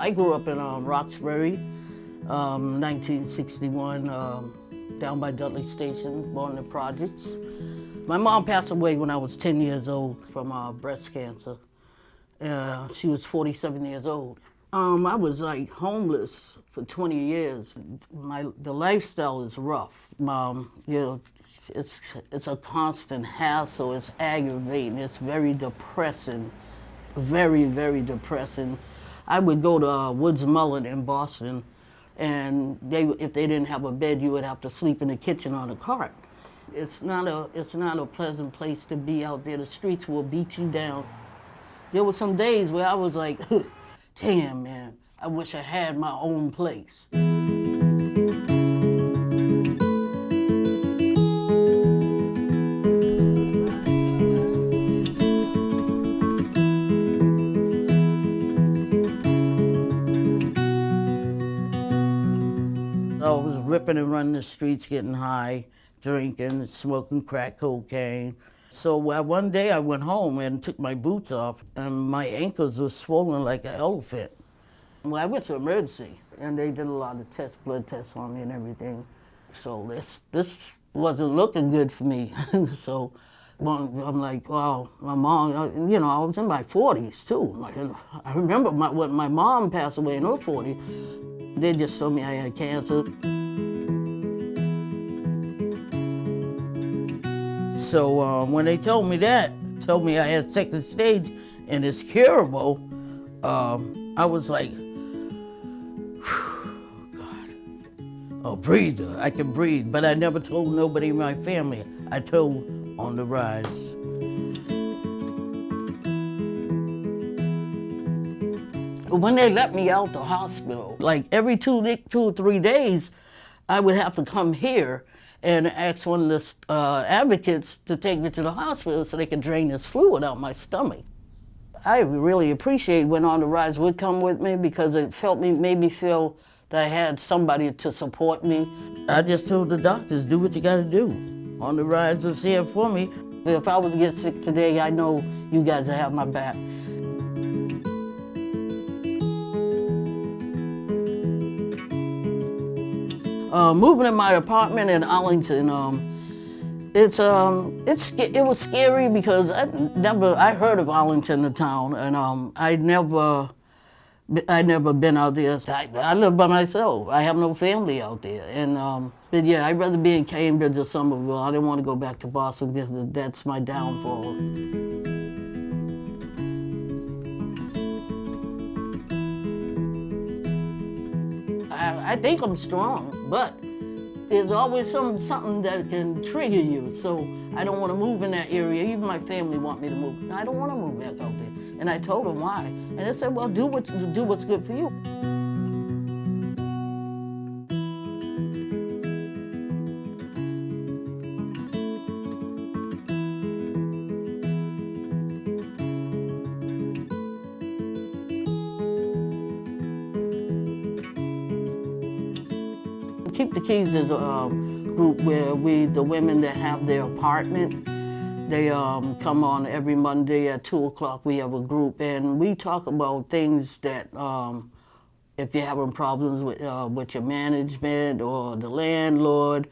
I grew up in Roxbury, 1961, down by Dudley Station, born in the projects. My mom passed away when I was 10 years old from breast cancer. She was 47 years old. I was like homeless for 20 years. The lifestyle is rough. It's a constant hassle. It's aggravating. It's very depressing. Very, very depressing. I would go to Woods Mullen in Boston, and if they didn't have a bed, you would have to sleep in the kitchen on a cart. It's not a pleasant place to be out there. The streets will beat you down. There were some days where I was like, damn, man, I wish I had my own place. I was ripping and running the streets, getting high, drinking, smoking crack cocaine. So one day I went home and took my boots off, and my ankles were swollen like an elephant. Well, I went to emergency, and they did a lot of blood tests on me and everything. So this wasn't looking good for me. So I'm like, wow, my mom, I was in my 40s too. I remember when my mom passed away in her 40s. They just told me I had cancer. So when they told me I had second stage and it's curable, I was like, God, a breather, I can breathe. But I never told nobody in my family. I told On the Rise. When they let me out the hospital, like every two or 3 days, I would have to come here and ask one of the advocates to take me to the hospital so they could drain this fluid out my stomach. I really appreciate when On the Rise would come with me because it made me feel that I had somebody to support me. I just told the doctors, do what you gotta do. On the Rise was here for me. If I was to get sick today, I know you guys will have my back. Moving in my apartment in Arlington, it was scary because I heard of Arlington, the town, and I'd never been out there. I live by myself. I have no family out there, and but yeah, I'd rather be in Cambridge or Somerville. I didn't want to go back to Boston because that's my downfall. I think I'm strong, but there's always something that can trigger you. So I don't want to move in that area. Even my family want me to move. No, I don't want to move back out there. And I told them why. And they said, well, do what's good for you. Keep the Keys is a group where the women that have their apartment, they come on every Monday at 2 o'clock. We have a group, and we talk about things that if you're having problems with your management or the landlord,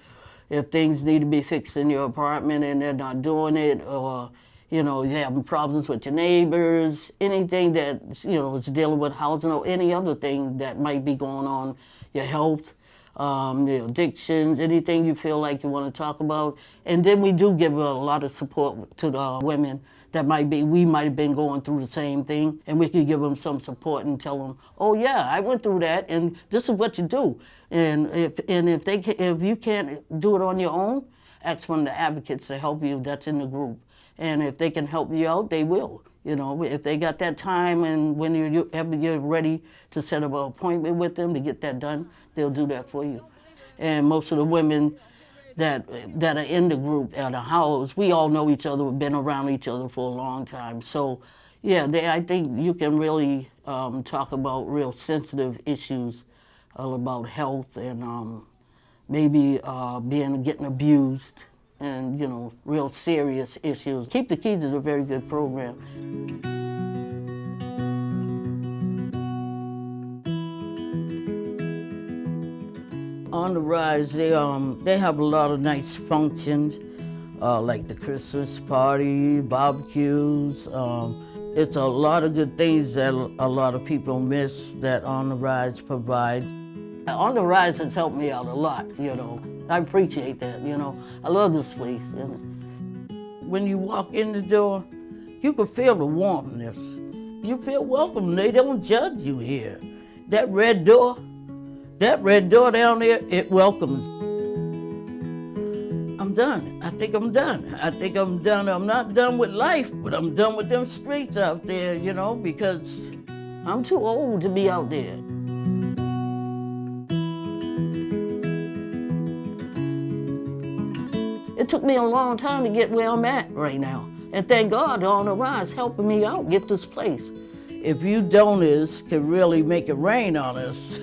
if things need to be fixed in your apartment and they're not doing it, or you're having problems with your neighbors, anything that is dealing with housing or any other thing that might be going on, your health. Addictions, anything you feel like you want to talk about. And then we do give a lot of support to the women that we might have been going through the same thing, and we could give them some support and tell them, oh yeah, I went through that, and this is what you do. And if you can't do it on your own, ask one of the advocates to help you that's in the group. And if they can help you out, they will. If they got that time and when you're ready to set up an appointment with them to get that done, they'll do that for you. And most of the women that are in the group at the house, we all know each other, we've been around each other for a long time. So, yeah, I think you can really talk about real sensitive issues about health and maybe getting abused. And real serious issues. Keep the Keys is a very good program. On the Rise, they have a lot of nice functions, like the Christmas party, barbecues. It's a lot of good things that a lot of people miss that On the Rise provides. On the Rise has helped me out a lot, you know. I appreciate that, you know. I love this place. You know. When you walk in the door, you can feel the warmness. You feel welcome. They don't judge you here. That red door down there, it welcomes. I'm done. I think I'm done. I think I'm done. I'm not done with life, but I'm done with them streets out there, you know, because I'm too old to be out there. It took me a long time to get where I'm at right now. And thank God On the Rise helping me out get this place. If you donors could really make it rain on us,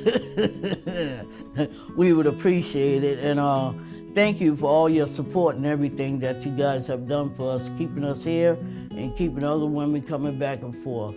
we would appreciate it. And thank you for all your support and everything that you guys have done for us, keeping us here and keeping other women coming back and forth.